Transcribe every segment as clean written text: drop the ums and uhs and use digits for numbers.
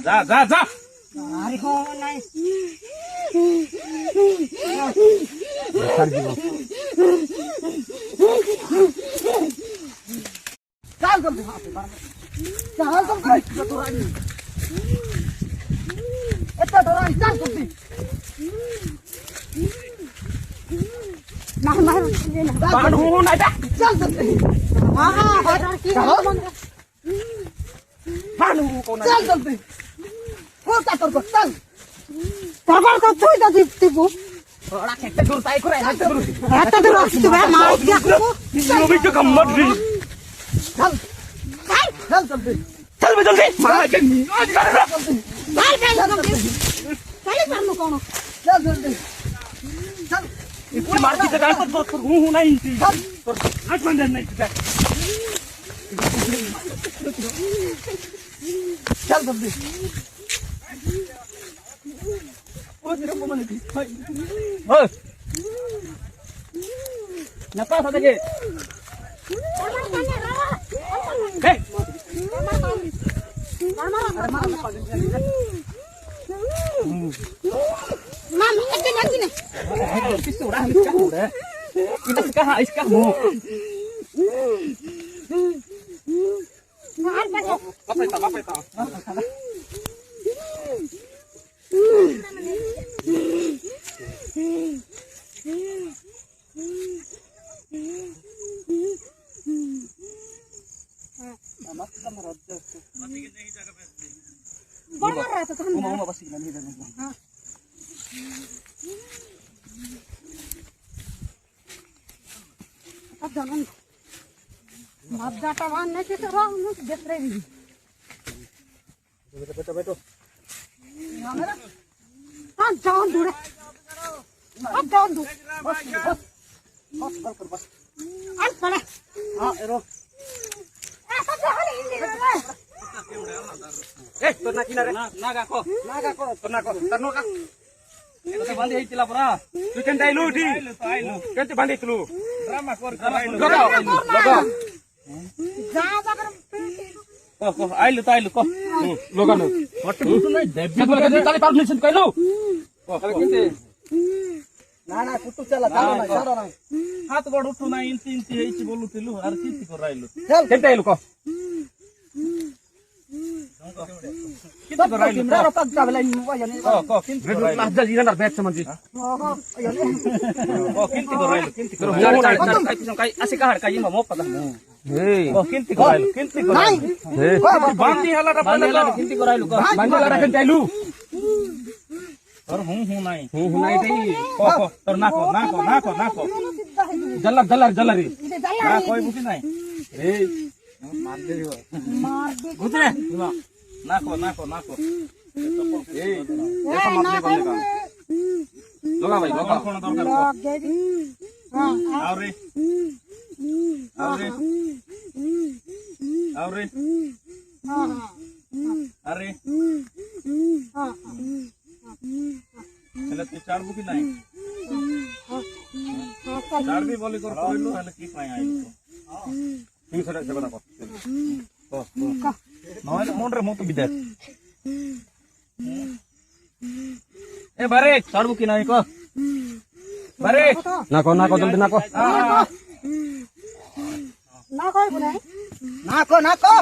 जा जा जा अरे हो नाही चल जल्दी चल जल्दी इतना डरा चल जल्दी मार मार बांधू नाही बे चल जल्दी हां बाजार की बांधू कोण चल जल्दी हो का चल पागल को तू इधर दीपू थोड़ा खेते दूर साई को रहते दूर आता दूर तू बे मार दिया यो भी तो गम्मत री चल चल जल्दी चल बे जल्दी मार के आज कर चल जल्दी चल कर लो कौन चल जल्दी चल इतनी मार की जगह पर हूं नहीं थी तो आज बंद नहीं था चल जल्दी ओ तेरे को मैंने ओ नपा सा देखे ए Mami, este lagi nih. Itu udah इसका मुंह jangan mabdata wan nahi to rang mus dekre bi beto ah jangan dure ah jangan du bas al pala ero asa jahale indi to na kinare naga ko tarno ka Kita bandi hitila pura. Tu kan dai lu di. Kan tu bandi tu. Drama kor. Logo. ja ja kar Ko ailu ko. Logo no. What to nai debi ko tali permission kai lu. Ko kinte. na kutu chala chalo na हाथ बड़ उठू ना इंती हेची बोलुथिलु are किति कर राइलु चल केते आइलु को किति कर राइलु kimra ropak tabela ni wa yani को किति कर राइलु लास्ट जिना बैठ समझी को किति कर राइलु किति कर काई पिसम काई आसे का हर काई म पता हे को किति कर राइलु किति कर राइलु हे बांधी हला रा पहले किति कर राइलु को बांधी हला रखन आइलु और हूं नहीं थी को तोर ना को जल्लरी ना कोई बुझी नहीं ए मार दे गुजरे ना को ए ऐसा मत ले बोलने का लगा भाई लगा कौन दरकार हां और रे हां अरे हां चले तू चार बुकी नहीं चार भी बोली कर कोइलो हले की पाए आई तू सडा जगदा को नय मोन रे मो तो बिदे ए बारे चार बुकी नहीं को बारे ना को जल्दी ना को ना को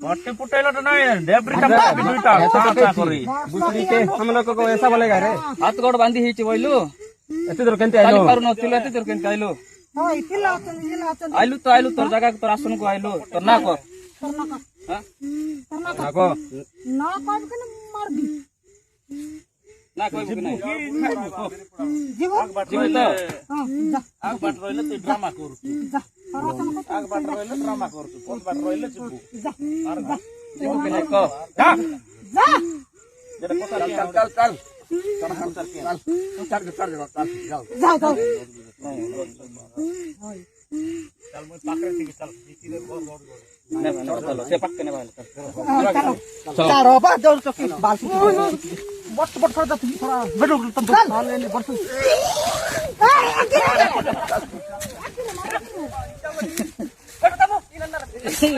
पट्टे पुटेलो तो नहीं डेब्री टंका दुईटा चाचा करी बुसरी के हम लोग को ऐसा बोलेगा रे हाथ गोड़ बांधी हिची बोइलु एते दूर केनते आइलो पारु नथिलो एते दूर केनते आइलो हां इतिला आचन आइलु तोर जगह तोर आसन को आइलु तोर ना को हां ना को कने मार दी ना कोई बुक नहीं जीव तो हां जा आग बाट रोइले तू ड्रामा करू जा आग बाट रोइले ड्रामा करू पोत बाट रोइले चुप जा मार जा जीव के नहीं को जा जा जेड़ा कोता चल जाओ चल मैं पाकरे थी चल जीती रे बहुत चलो से पक्के ने भाई चलो चारो बा जोर चकी बाल बट थोड़ा थोड़ा बेडो तुम साल ले बट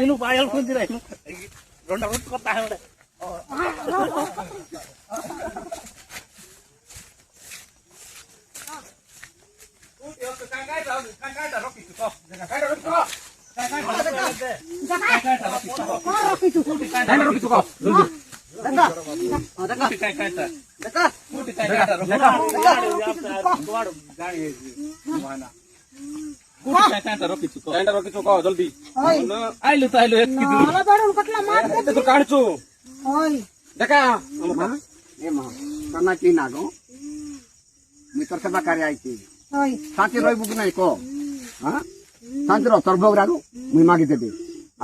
इनु पायल को दिरा রন্ডা রুট কথা হলে জলদি আইলো তো আইলো এক কি তো কাটছো দেখা ए मा करना की ना गो मी तोर सेवा करे आई थी साथी रोई बुक नहीं को हां शांति रो तोर भोग रागो मी मागी देबे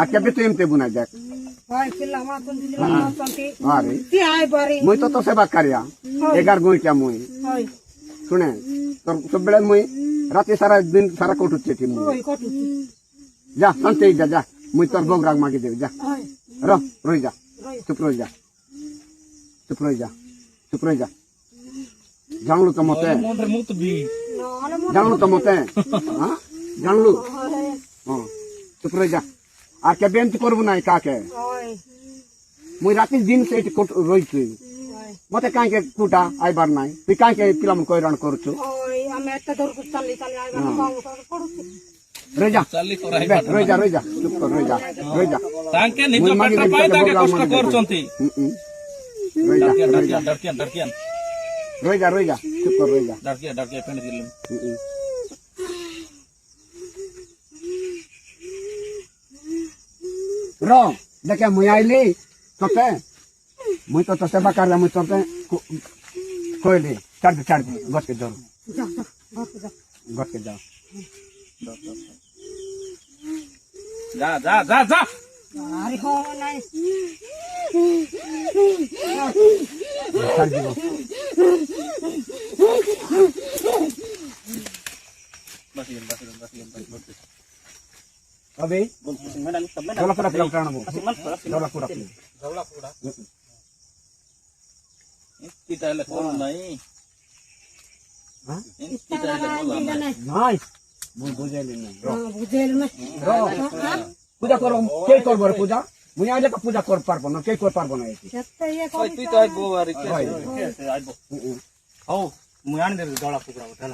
आ केबे तो एमते बुना जाक अरे मुई तो सेवा करिया 11 गोई क्या मुई सुने तोर सब बेले मुई राती सारा दिन सारा कोटुचे थी मुई जा शांति जा जा मुई तोर भोग राग मागी देबे जा रो रोई जा चुप रोई जा चुप रह जा चुप रह जा जानलू तो मते जानलू तो मते हां जानलू हां चुप रह जा आ के बेंच करबू ना का के मुई राती दिन से कोट रोई छी मते काहे के कुटा आई बार नाही तू काहे के पिलम कोइरान करछु हमें एत दूर को चली चली आई बार काम करू रह जा चली कराई रह जा चुप कर रह जा तांके निज पेट पाई ताके कष्ट करचंती डरकियान रोई जा चुप कर रोई जा डरकिया पेंड दिलम रो देखे मुई आइली तोते मुई तो सेवा कर मुई तोते कोइली चढ़ गट के जोर गट के जा जा अरे हो नहीं बस अबे डोला पूरा प्राण बो डोला पूरा इतनी टाइल कौन नहीं हां इतनी टाइल कौन नहीं मुई बुझेली नहीं बुझेल में रो पूजा करो के करबो रे पूजा मुई आले का पूजा कर पारबो ना के कर पारबो ना एती जत्ते ये ओए तू तो आज बोवारी के आइबो हो मुई आन दे डोला पुकड़ा उठा